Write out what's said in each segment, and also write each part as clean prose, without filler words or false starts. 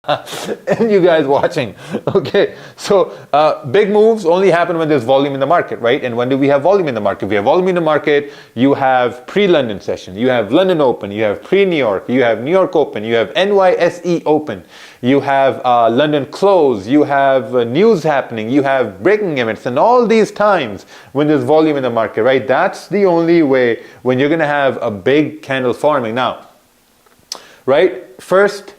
and you guys watching. Okay, so big moves only happen when there's volume in the market, right? And when do we have volume in the market? We have volume in the market. You have pre-London session, you have London Open, you have pre-New York, you have New York Open, you have NYSE Open, you have London close, you have news happening, you have breaking events, and all these times when there's volume in the market, right? That's the only way when you're going to have a big candle forming. Now, right, first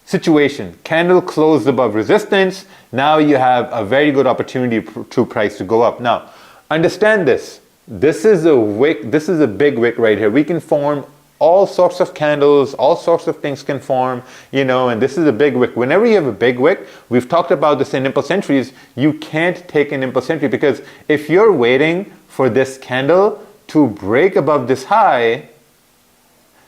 situation, candle closed above resistance. Now you have a very good opportunity to price to go up. Now, understand this. This is a wick. This is a big wick right here. We can form all sorts of candles, all sorts of things can form, you know, and this is a big wick. Whenever you have a big wick, we've talked about this in impulse entries, you can't take an impulse entry because if you're waiting for this candle to break above this high,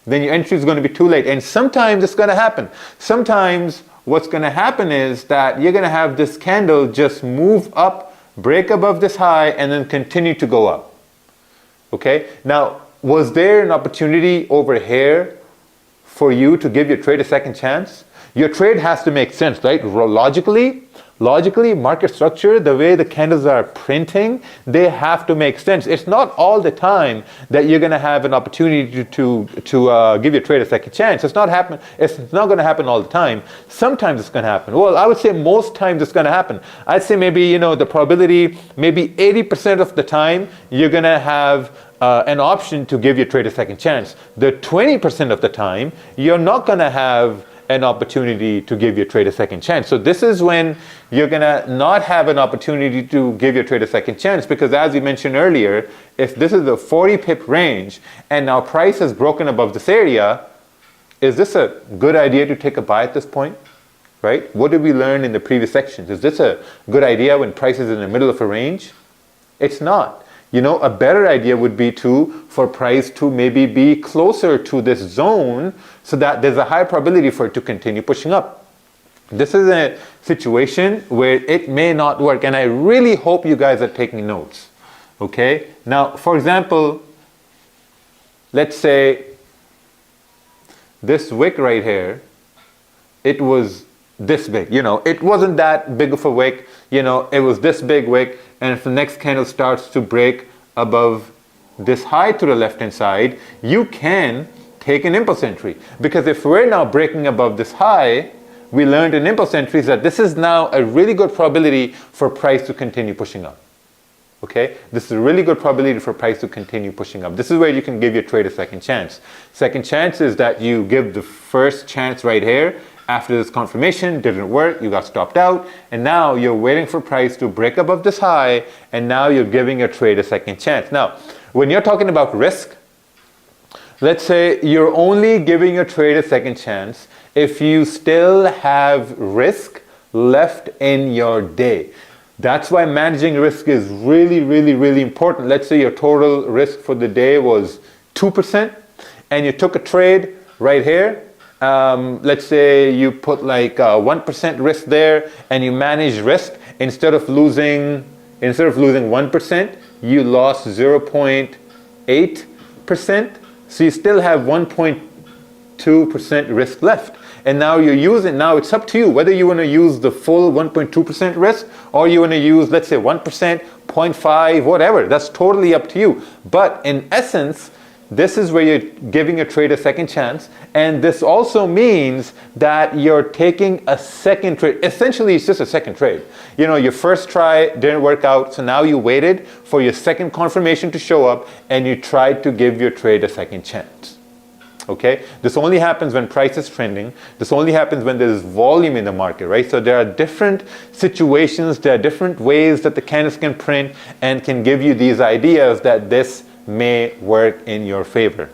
then your entry is going to be too late. And sometimes it's going to happen. Sometimes what's going to happen is that you're going to have this candle just move up, break above this high, and then continue to go up. Okay? Now, was there an opportunity over here for you to give your trade a second chance? Your trade has to make sense, right? Logically, market structure, the way the candles are printing, they have to make sense. It's not all the time that you're going to have an opportunity to give your trade a second chance. It's not going to happen all the time. Sometimes it's going to happen. Well, I would say most times it's going to happen. I'd say maybe, you know, the probability, maybe 80% of the time, you're going to have an option to give your trade a second chance. The 20% of the time, you're not going to have an opportunity to give your trade a second chance. So this is when you're going to not have an opportunity to give your trade a second chance, because as we mentioned earlier, if this is a 40 pip range and now price has broken above this area, is this a good idea to take a buy at this point? Right? What did we learn in the previous sections? Is this a good idea when price is in the middle of a range? It's not. You know, a better idea would be for price to maybe be closer to this zone so that there's a high probability for it to continue pushing up. This is a situation where it may not work, and I really hope you guys are taking notes. Okay? Now, for example, let's say this wick right here, it was this big. You know, it wasn't that big of a wick. You know, it was this big wick, and if the next candle starts to break above this high to the left hand side, you can take an impulse entry. Because if we're now breaking above this high, we learned in impulse entries that this is now a really good probability for price to continue pushing up. Okay? This is a really good probability for price to continue pushing up. This is where you can give your trade a second chance. Second chance is that you give the first chance right here. After this confirmation, didn't work, you got stopped out, and now you're waiting for price to break above this high, and now you're giving your trade a second chance. Now, when you're talking about risk, let's say you're only giving your trade a second chance if you still have risk left in your day. That's why managing risk is really, really, really important. Let's say your total risk for the day was 2%, and you took a trade right here. Let's say you put like 1% risk there, and you manage risk. Instead of losing 1%, you lost 0.8%. So you still have 1.2% risk left. And now now it's up to you whether you want to use the full 1.2% risk or you want to use, let's say 1%, 0.5, whatever. That's totally up to you. But in essence, this is where you're giving your trade a second chance, and this also means that you're taking a second trade. Essentially, it's just a second trade. You know, your first try didn't work out, so now you waited for your second confirmation to show up, and you tried to give your trade a second chance. Okay? This only happens when price is trending. This only happens when there's volume in the market, right? So there are different situations, there are different ways that the candles can print and can give you these ideas that this may work in your favor.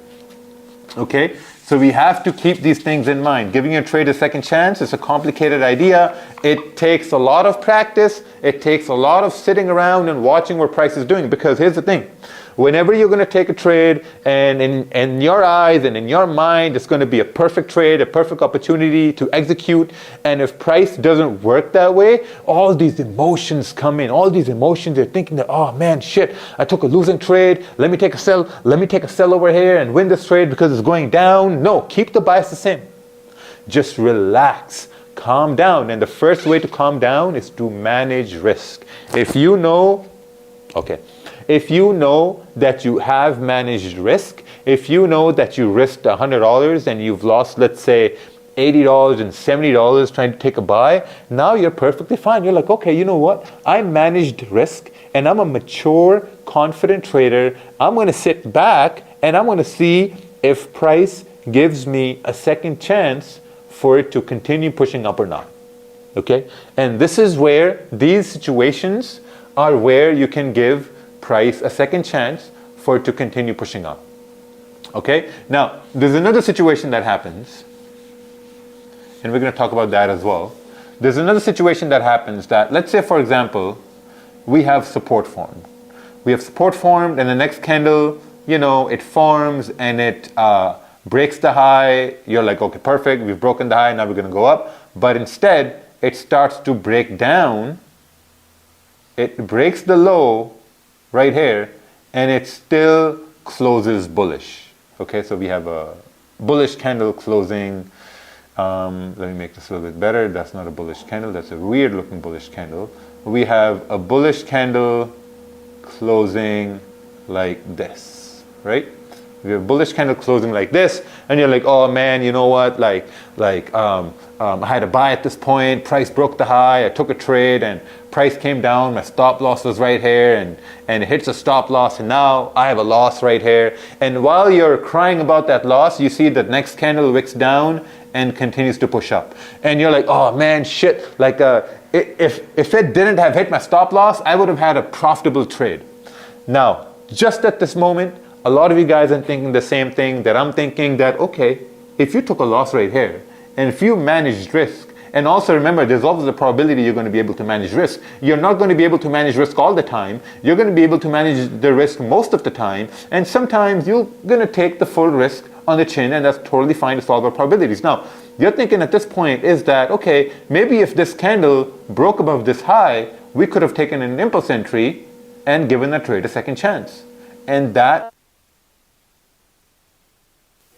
Okay, so we have to keep these things in mind. Giving your trade a second chance is a complicated idea. It takes a lot of practice. It takes a lot of sitting around and watching what price is doing, because here's the thing. Whenever you're going to take a trade, and in your eyes and in your mind, it's going to be a perfect trade, a perfect opportunity to execute. And if price doesn't work that way, all these emotions come in. All these emotions, you're thinking that, oh man, shit, I took a losing trade. Let me take a sell over here and win this trade because it's going down. No, keep the bias the same. just relax, calm down. And the first way to calm down is to manage risk. If you know that you have managed risk, if you know that you risked $100 and you've lost, let's say, $80 and $70 trying to take a buy, now you're perfectly fine. You're like, okay, you know what? I managed risk and I'm a mature, confident trader. I'm going to sit back and I'm going to see if price gives me a second chance for it to continue pushing up or not. Okay? And this is where these situations are where you can give price a second chance for it to continue pushing up. Okay? Now, there's another situation that happens, and we're going to talk about that as well. There's another situation that happens that, let's say, for example, we have support formed. We have support formed, and the next candle, it forms and it breaks the high. You're like, okay, perfect. We've broken the high. Now we're going to go up. But instead, it starts to break down. It breaks the low right here, and it still closes bullish. Okay, so we have a bullish candle closing. Let me make this a little bit better. That's not a bullish candle. That's a weird looking bullish candle. We have a bullish candle closing like this, right? We have a bullish candle closing like this, and you're like, oh man, you know what? I had a buy at this point. Price broke the high. I took a trade, and price came down. My stop loss was right here, and it hits a stop loss, and now I have a loss right here. And while you're crying about that loss, you see the next candle wicks down and continues to push up, and you're like, oh man, shit! If it didn't have hit my stop loss, I would have had a profitable trade. Now, just at this moment, a lot of you guys are thinking the same thing that I'm thinking, that okay, if you took a loss right here, and if you managed risk, and also remember, there's always a probability you're going to be able to manage risk. You're not going to be able to manage risk all the time. You're going to be able to manage the risk most of the time, and sometimes you're going to take the full risk on the chin, and that's totally fine to solve our probabilities. Now, you're thinking at this point is that, okay, maybe if this candle broke above this high, we could have taken an impulse entry and given that trade a second chance. And that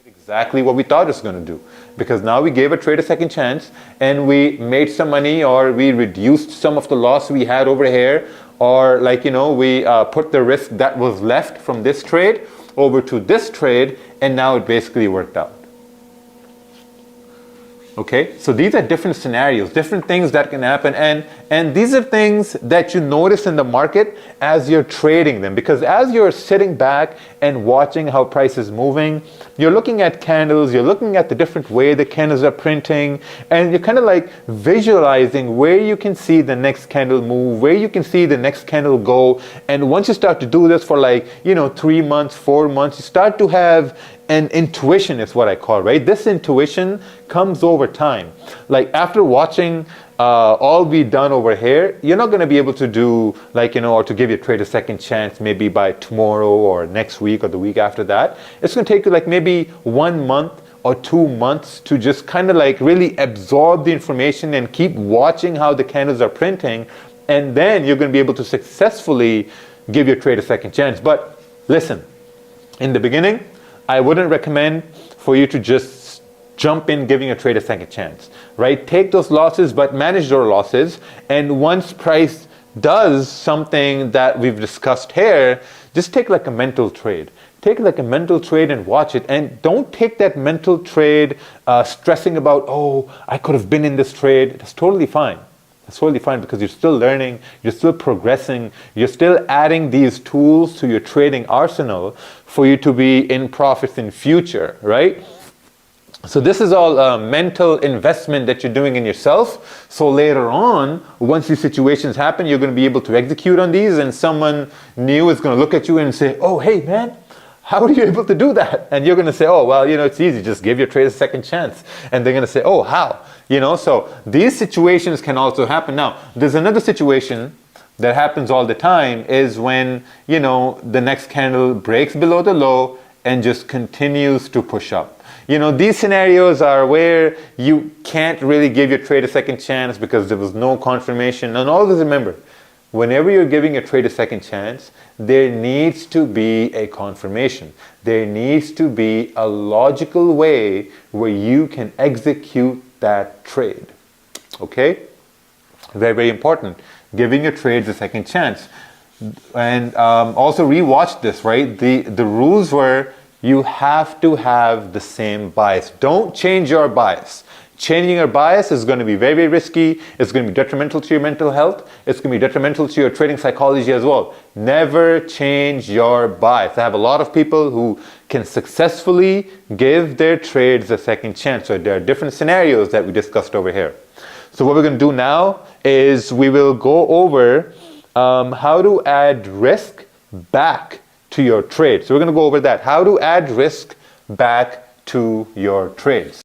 exactly what we thought it was going to do, because now we gave a trade a second chance and we made some money, or we reduced some of the loss we had over here, or we put the risk that was left from this trade over to this trade, and now it basically worked out. Okay, so these are different scenarios, different things that can happen, and these are things that you notice in the market as you're trading them, because as you're sitting back and watching how price is moving, you're looking at candles, you're looking at the different way the candles are printing, and you're kind of like visualizing where you can see the next candle move, where you can see the next candle go. And once you start to do this for 3 months, 4 months, you start to have an intuition, is what I call, right? This intuition comes over time. Like after watching all we done over here, you're not going to be able to do or to give your trade a second chance maybe by tomorrow or next week or the week after that. It's going to take you maybe 1 month or 2 months to just kind of really absorb the information and keep watching how the candles are printing, and then you're going to be able to successfully give your trade a second chance. But listen, in the beginning, I wouldn't recommend for you to just jump in giving a trade a second chance, right? Take those losses, but manage those losses. And once price does something that we've discussed here, just take a mental trade. Take a mental trade and watch it. And don't take that mental trade stressing about, oh, I could have been in this trade. That's totally fine. That's totally fine, because you're still learning, you're still progressing, you're still adding these tools to your trading arsenal for you to be in profits in future, right? So this is all a mental investment that you're doing in yourself. So later on, once these situations happen, you're going to be able to execute on these, and someone new is going to look at you and say, oh, hey man, how are you able to do that? And you're going to say, oh, well, it's easy. Just give your trade a second chance. And they're going to say, oh, how? So these situations can also happen. Now, there's another situation that happens all the time, is when, the next candle breaks below the low and just continues to push up. These scenarios are where you can't really give your trade a second chance because there was no confirmation. And always remember, whenever you're giving a trade a second chance, there needs to be a confirmation. There needs to be a logical way where you can execute that trade. Okay? Very, very important. Giving your trades a second chance. And also rewatch this, right? The rules were you have to have the same bias. Don't change your bias. Changing your bias is going to be very, very risky. It's going to be detrimental to your mental health. It's going to be detrimental to your trading psychology as well. Never change your bias. I have a lot of people who can successfully give their trades a second chance. So there are different scenarios that we discussed over here. So what we're going to do now is we will go over how to add risk back to your trade. So we're going to go over that. How to add risk back to your trades.